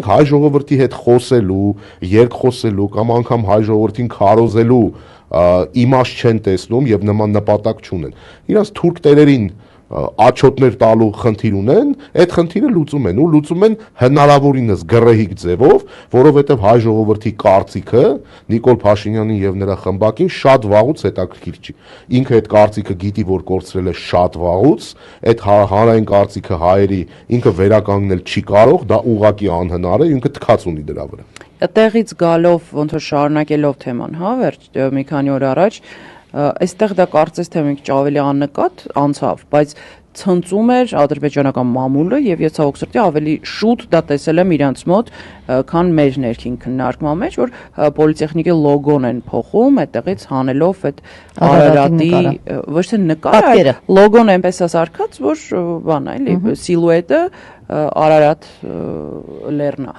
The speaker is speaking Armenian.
իրենք հայ ժողովրդի հետ խոսելու, երկխոսելու կամ անգամ հայ ժողովրդին քարոզելու իմաստ չեն տեսնում եւ նման նպատակ չունեն։ Իրանց թուրք տերերին աչոտներ տալու խնդիր ունեն, այդ խնդիրը լուծում են ու լուծում են հնարավորինս գռեհիկ ձևով, որովհետև հայ ժողովրդի կարծիքը Նիկոլ Փաշինյանին եւ նրա խմբակին շատ վաղուց հետաքրքիր չի։ Ինքը այդ կարծիքը գիտի, որ կորցրել է շատ վաղուց, այդ հանրային կարծիքը հայերի ինքը վերականգնել չի կարող, դա ուղղակի անհնար է, ինքը թքած ունի դրա վրա։ Տեղից գալով ոնց որ շարունակելով թեման, հա, վերջ մի քանի օր առաջ այստեղ դա կարծես թե մի քիչ ավելի աննկատ անցավ, բայց ցնծում էր ադրբեջանական մամուլը եւ ես ցավոք սրտի ավելի շուտ դա տեսել եմ իրանց մոտ, քան մեր ներքին քննարկման մեջ, որ պոլիտեխնիկի լոգոն են փոխում, այդտեղից հանելով այդ Արարատի ոչ թե նկարը, լոգոն այնպես է սարքած, որ բան է, էլի, սիլուետը Արարատ լեռնա։